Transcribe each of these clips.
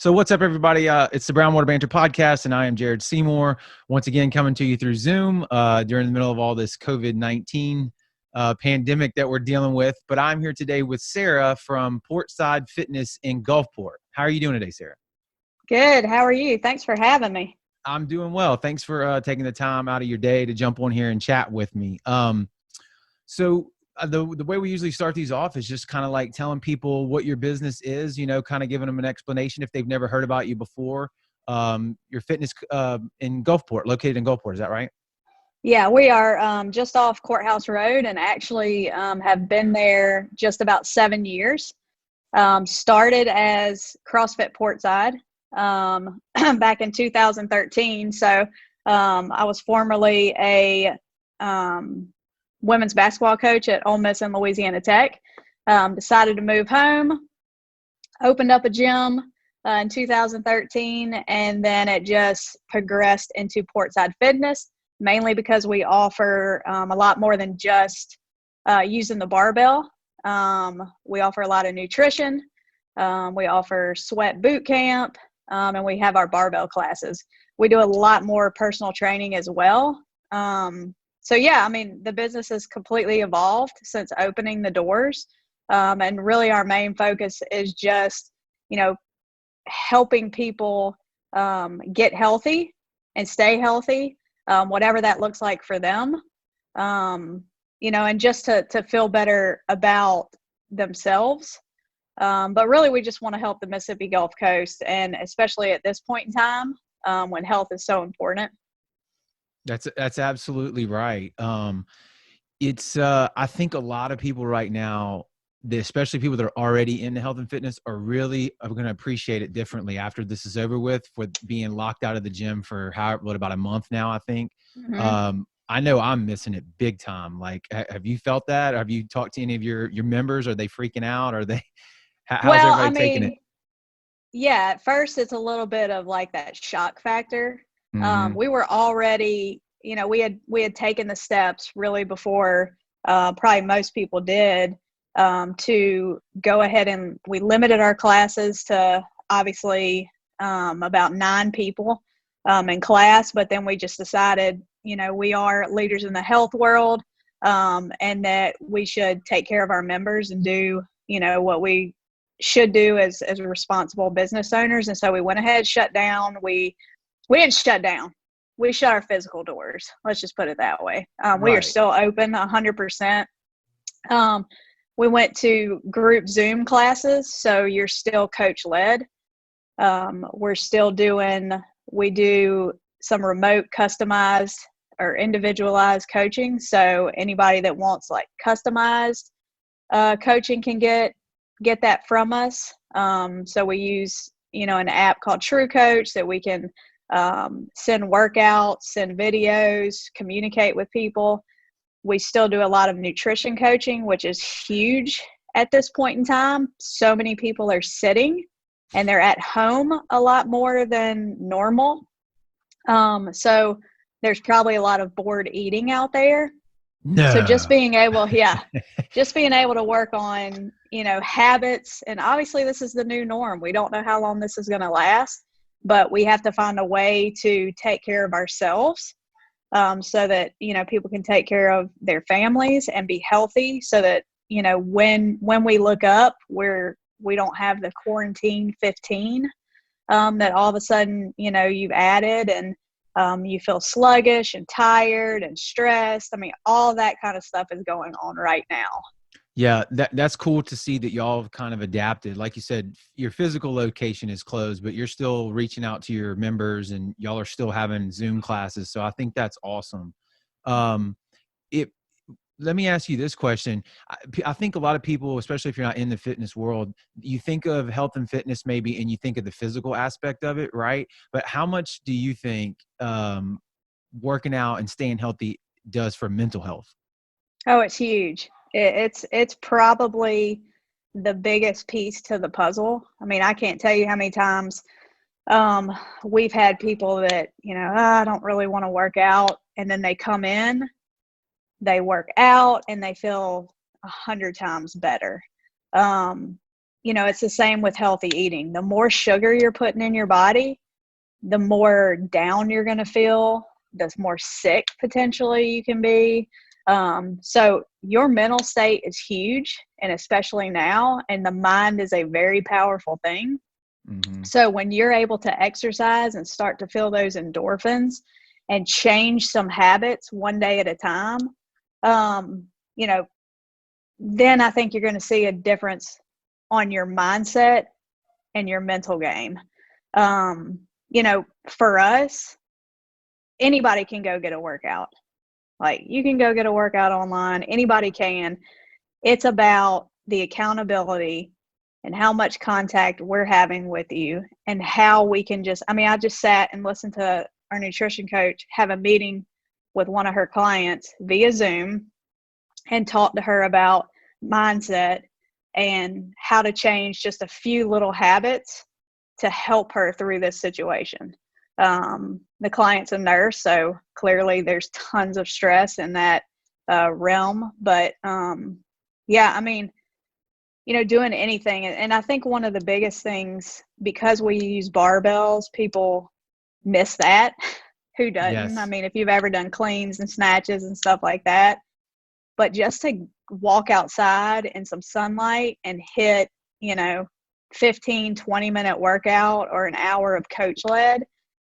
So what's up, everybody? It's the Brownwaterb Banter podcast, and I am Jared Seymour, once again coming to you through Zoom during the middle of all this COVID-19 pandemic that we're dealing with. But I'm here today with Sara from Portside Fitness in Gulfport. How are you doing today, Sara? Good. How are you? Thanks for having me. I'm doing well. Thanks for taking the time out of your day to jump on here and chat with me. The way we usually start these off is just kind of like telling people what your business is, kind of giving them an explanation if they've never heard about you before. Your fitness in Gulfport, located in Gulfport. Is that right? Yeah, we are just off Courthouse Road and actually have been there just about 7 years. Started as CrossFit Portside back in 2013. So I was formerly a women's basketball coach at Ole Miss and Louisiana Tech. Decided to move home, opened up a gym in 2013, and then it just progressed into Portside Fitness, mainly because we offer a lot more than just using the barbell. We offer a lot of nutrition. We offer sweat boot camp, and we have our barbell classes. We do a lot more personal training as well. So yeah, I mean, the business has completely evolved since opening the doors. And really our main focus is just, helping people get healthy and stay healthy, whatever that looks like for them, and just to feel better about themselves. But really, we just want to help the Mississippi Gulf Coast, and especially at this point in time, when health is so important. That's absolutely right. It's I think a lot of people right now, especially people that are already into health and fitness, are going to appreciate it differently after this is over with being locked out of the gym for about a month now, I think. Mm-hmm. I know I'm missing it big time. Like, have you felt that? Have you talked to any of your members? Are they freaking out? Are they, how's Well, I everybody taking it? mean, yeah, at first it's a little bit of like that shock factor. Mm-hmm. We were already, we had taken the steps really before probably most people did, to go ahead, and we limited our classes to obviously about 9 people in class, but then we just decided, we are leaders in the health world, and that we should take care of our members and do, what we should do as responsible business owners. And so we went ahead, shut down. We didn't shut down. We shut our physical doors. Let's just put it that way. We are Right. still open 100%. We went to group Zoom classes, so you're still coach led. We do some remote customized or individualized coaching. So anybody that wants like customized coaching can get that from us. So we use, an app called True Coach that we can send workouts, send videos, communicate with people. We still do a lot of nutrition coaching, which is huge at this point in time. So many people are sitting and they're at home a lot more than normal. So there's probably a lot of bored eating out there. No. So just being able to work on, habits. And obviously this is the new norm. We don't know how long this is going to last, but we have to find a way to take care of ourselves, so that, people can take care of their families and be healthy, so that, when we look up, we don't have the quarantine 15, that all of a sudden, you've added, and you feel sluggish and tired and stressed. I mean, all that kind of stuff is going on right now. Yeah, that's cool to see that y'all have kind of adapted. Like you said, your physical location is closed, but you're still reaching out to your members, and y'all are still having Zoom classes. So I think that's awesome. Let me ask you this question. I think a lot of people, especially if you're not in the fitness world, you think of health and fitness maybe, and you think of the physical aspect of it, right? But how much do you think working out and staying healthy does for mental health? Oh, it's huge. It's probably the biggest piece to the puzzle. I mean, I can't tell you how many times we've had people that, I don't really want to work out. And then they come in, they work out, and they feel 100 times better. it's the same with healthy eating. The more sugar you're putting in your body, the more down you're going to feel, the more sick potentially you can be. So your mental state is huge, and especially now, and the mind is a very powerful thing. Mm-hmm. So when you're able to exercise and start to feel those endorphins and change some habits one day at a time, then I think you're going to see a difference on your mindset and your mental game. For us, anybody can go get a workout. Like, you can go get a workout online. Anybody can. It's about the accountability and how much contact we're having with you, and how we can I just sat and listened to our nutrition coach have a meeting with one of her clients via Zoom and talked to her about mindset and how to change just a few little habits to help her through this situation. The client's a nurse, so clearly there's tons of stress in that realm. But doing anything. And I think one of the biggest things, because we use barbells, people miss that. Who doesn't? I Yes. mean, if you've ever done cleans and snatches and stuff like that, but just to walk outside in some sunlight and hit, 15, 20-minute workout or an hour of coach led,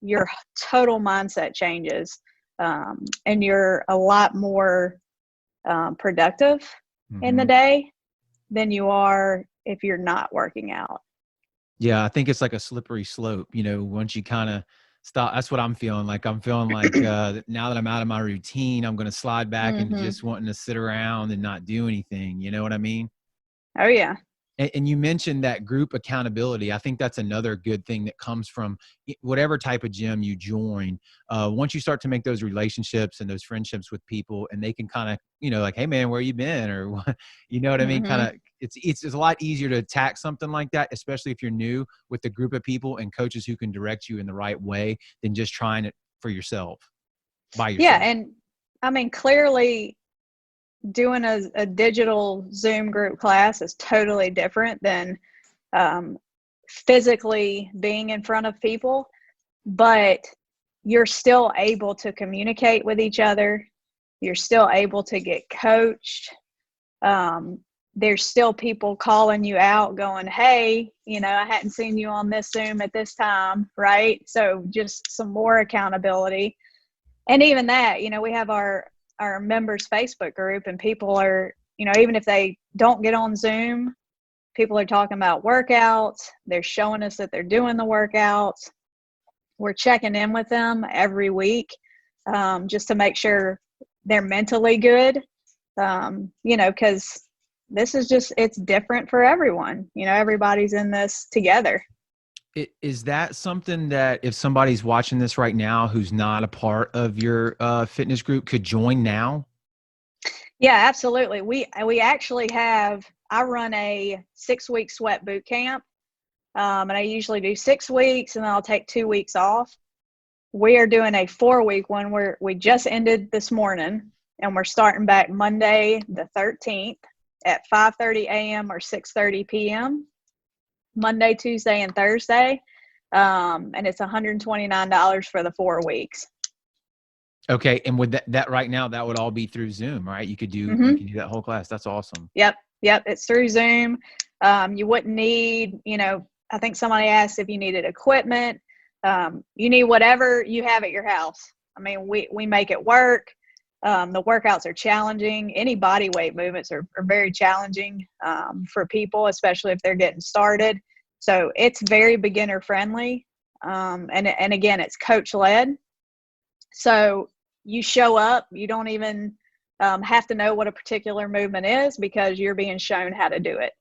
your total mindset changes. And you're a lot more productive in the Mm-hmm. day than you are if you're not working out. Yeah, I think it's like a slippery slope, once you kind of stop. That's what I'm feeling like. I'm feeling like now that I'm out of my routine, I'm going to slide back into Mm-hmm. just wanting to sit around and not do anything. You know what I mean? Oh, yeah. And you mentioned that group accountability. I think that's another good thing that comes from whatever type of gym you join. Once you start to make those relationships and those friendships with people, and they can kind of, like, hey man, where you been? Or what, you know what I mean? Kind Mm-hmm. of, it's a lot easier to attack something like that, especially if you're new, with a group of people and coaches who can direct you in the right way, than just trying it for yourself, by Yeah. yourself. And I mean, clearly doing a digital Zoom group class is totally different than um, physically being in front of people, but you're still able to communicate with each other. You're still able to get coached. Um, there's still people calling you out going, hey, I hadn't seen you on this Zoom at this time, right? So just some more accountability. And even that, we have our members Facebook group, and people are, even if they don't get on Zoom, people are talking about workouts. They're showing us that they're doing the workouts. We're checking in with them every week, just to make sure they're mentally good. Because this is it's different for everyone. Everybody's in this together. Is that something that, if somebody's watching this right now who's not a part of your fitness group, could join now? Yeah, absolutely. We actually I run a 6-week sweat boot camp. And I usually do 6 weeks, and then I'll take 2 weeks off. We are doing a 4-week one where we just ended this morning, and we're starting back Monday the 13th at 5:30 a.m. or 6:30 p.m. Monday, Tuesday, and Thursday. And it's $129 for the 4 weeks. Okay, and with that right now, that would all be through Zoom, right? You Mm-hmm. can do that whole class. That's awesome. Yep. It's through Zoom. You wouldn't need, I think somebody asked if you needed equipment. You need whatever you have at your house. I mean, we make it work. The workouts are challenging. Any body weight movements are very challenging for people, especially if they're getting started. So it's very beginner friendly. And again, it's coach led. So you show up, you don't even have to know what a particular movement is, because you're being shown how to do it.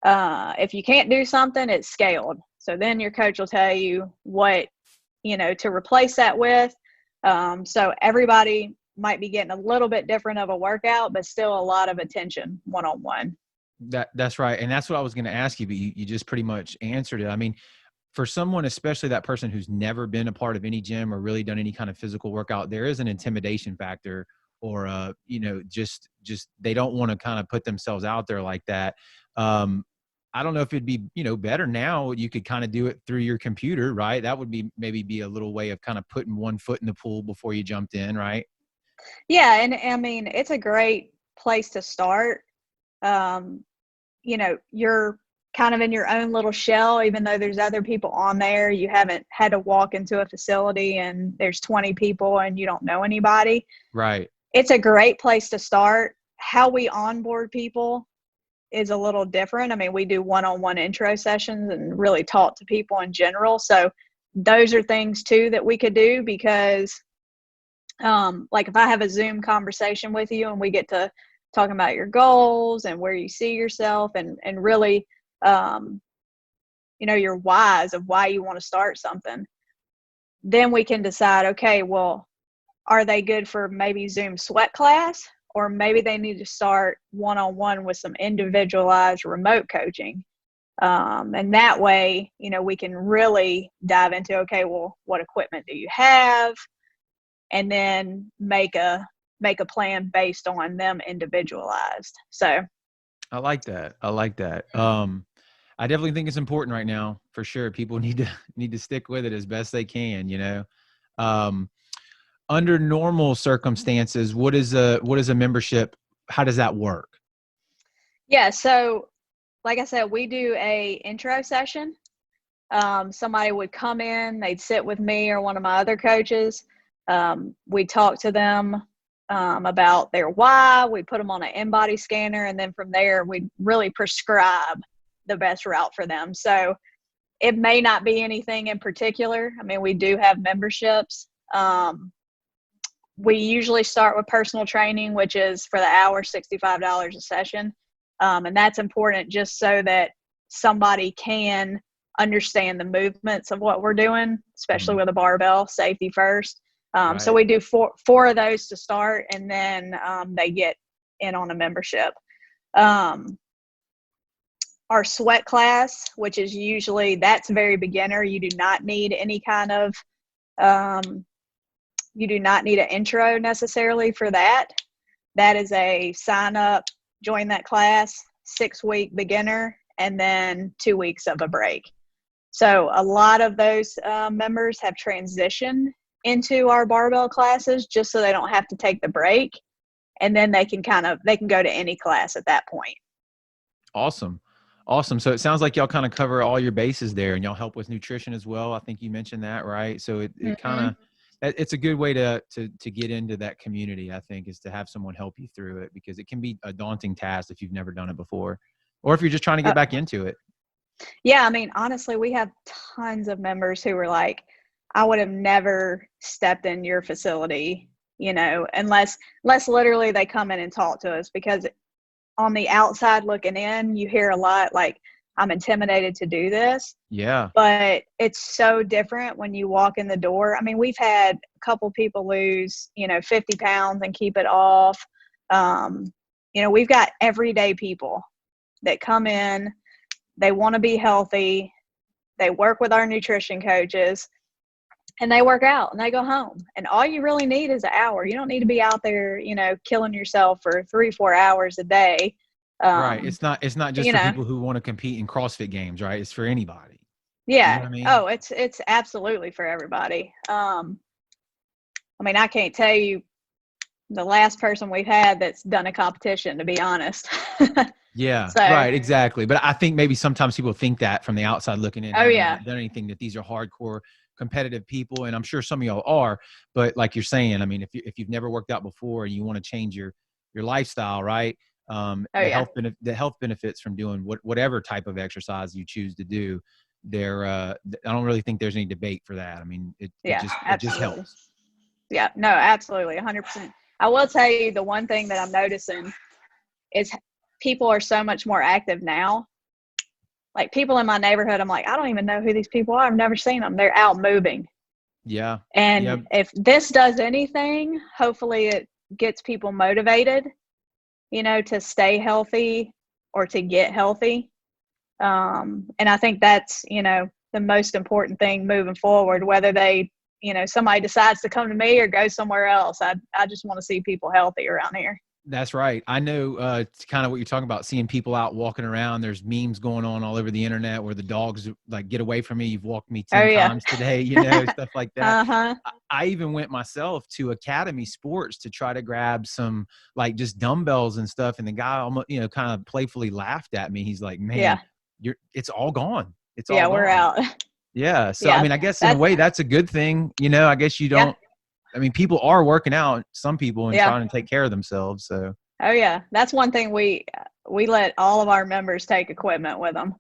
If you can't do something, it's scaled. So then your coach will tell you what, to replace that with. So everybody might be getting a little bit different of a workout, but still a lot of attention one-on-one. That's right. And that's what I was going to ask you, but you just pretty much answered it. I mean, for someone, especially that person who's never been a part of any gym or really done any kind of physical workout, there is an intimidation factor, or just they don't want to kind of put themselves out there like that. I don't know if it'd be, better now. You could kind of do it through your computer, right? That would be maybe a little way of kind of putting one foot in the pool before you jumped in, right? Yeah, and I mean, it's a great place to start. Um, you're kind of in your own little shell, even though there's other people on there. You haven't had to walk into a facility and there's 20 people and you don't know anybody. Right. It's a great place to start. How we onboard people is a little different. I mean, we do one-on-one intro sessions and really talk to people in general. So those are things too that we could do, because like if I have a Zoom conversation with you and we get to talking about your goals and where you see yourself and really, your whys of why you want to start something, then we can decide, okay, well, are they good for maybe Zoom sweat class, or maybe they need to start one-on-one with some individualized remote coaching. And that way, we can really dive into, okay, well, what equipment do you have? And then make a plan based on them individualized. So I like that. I definitely think it's important right now, for sure. People need to stick with it as best they can, under normal circumstances, what is a membership? How does that work? yeah, so like I said, we do a intro session. Somebody would come in, they'd sit with me or one of my other coaches. We talk to them about their why. We put them on an in-body scanner, and then from there, we really prescribe the best route for them. So it may not be anything in particular. I mean, we do have memberships. We usually start with personal training, which is for the hour, $65 a session. And that's important just so that somebody can understand the movements of what we're doing, especially with a barbell, safety first. Right. So we do four of those to start, and then they get in on a membership. Our sweat class, which is usually, that's very beginner. You do not need any kind of, you do not need an intro necessarily for that. That is a sign up, join that class, 6-week beginner, and then 2 weeks of a break. So a lot of those members have transitioned into our barbell classes just so they don't have to take the break, and then they can go to any class at that point. Awesome. So it sounds like y'all kind of cover all your bases there, and y'all help with nutrition as well. I think you mentioned that, right? So it kind of, it's a good way to get into that community, I think, is to have someone help you through it, because it can be a daunting task if you've never done it before, or if you're just trying to get back into it. Yeah. I mean, honestly, we have tons of members who were like, I would have never stepped in your facility, unless literally they come in and talk to us, because on the outside looking in, you hear a lot like, I'm intimidated to do this. Yeah. But it's so different when you walk in the door. I mean, we've had a couple people lose, 50 pounds and keep it off. We've got everyday people that come in, they want to be healthy. They work with our nutrition coaches, and they work out and they go home. And all you really need is an hour. You don't need to be out there, killing yourself for 3-4 hours a day. Right. It's not just for people who want to compete in CrossFit games, right? It's for anybody. Yeah. You know what I mean? Oh, it's absolutely for everybody. I mean, I can't tell you the last person we've had that's done a competition, to be honest. Yeah, So, right, exactly. But I think maybe sometimes people think that from the outside looking in, having not done anything, that these are hardcore competitive people, and I'm sure some of y'all are. But like you're saying, I mean, if you've never worked out before and you want to change your lifestyle, right? The health benefits from doing whatever type of exercise you choose to do, I don't really think there's any debate for that. I mean, it just helps. Yeah, no, absolutely, 100%. I will tell you, the one thing that I'm noticing is people are so much more active now. Like, people in my neighborhood, I'm like, I don't even know who these people are. I've never seen them. They're out moving. Yeah. And if this does anything, hopefully it gets people motivated, to stay healthy or to get healthy. And I think that's, the most important thing moving forward, whether they, somebody decides to come to me or go somewhere else. I just want to see people healthy around here. That's right. I know it's kind of what you're talking about, seeing people out walking around. There's memes going on all over the internet where the dogs like, get away from me. You've walked me Oh 10 yeah. times today, you know, stuff like that. Uh-huh. I even went myself to Academy Sports to try to grab some like just dumbbells and stuff. And the guy almost, you know, kind of playfully laughed at me. He's like, man, Yeah. it's all gone. It's all Yeah, we're gone. out. Yeah. So, I Yeah. mean, I guess in a That's way that's a good thing. You know, I guess you yeah. don't, I mean, people are working out, some people, and Yeah. trying to take care of themselves. So, Oh yeah. That's one thing we let all of our members take equipment with them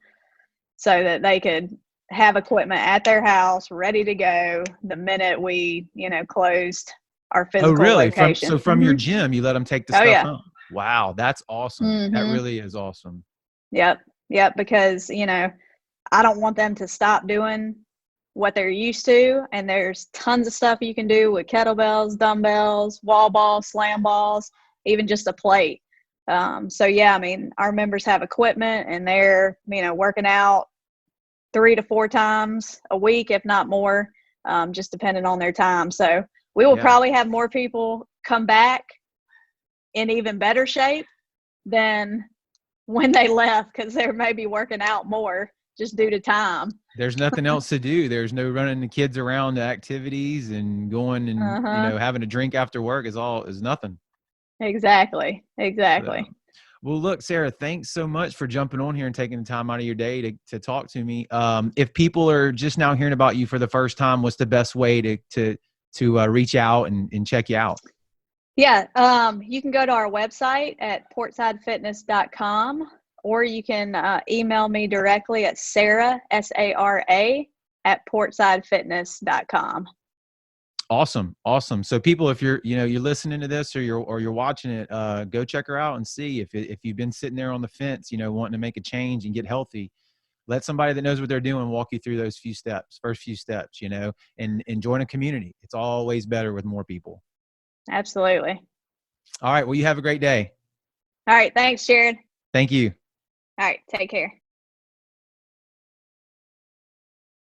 so that they could have equipment at their house ready to go the minute we, closed our oh, physical really? location. From your gym, you let them take the Oh stuff yeah. home? Wow, that's awesome. That Mhm. really is awesome. Yep. Yep, because, I don't want them to stop doing what they're used to. And there's tons of stuff you can do with kettlebells, dumbbells, wall balls, slam balls, even just a plate. So yeah, I mean, our members have equipment and they're, working out 3 to 4 times a week, if not more, just depending on their time. So we will Yeah. probably have more people come back in even better shape than when they left because they're maybe working out more just due to time. There's nothing else to do. There's no running the kids around to activities and going and, you Uh-huh. know, having a drink after work is nothing. Exactly. So, Exactly. well, look, Sarah, thanks so much for jumping on here and taking the time out of your day to talk to me. If people are just now hearing about you for the first time, what's the best way to reach out and check you out? Yeah. You can go to our website at portsidefitness.com, or you can email me directly at Sara, Sara, at portsidefitness.com. Awesome. Awesome. So people, if you're listening to this or you're watching it, go check her out and see if you've been sitting there on the fence, wanting to make a change and get healthy, let somebody that knows what they're doing walk you through those first few steps, and join a community. It's always better with more people. Absolutely. All right. Well, you have a great day. All right. Thanks, Jared. Thank you. All right. Take care.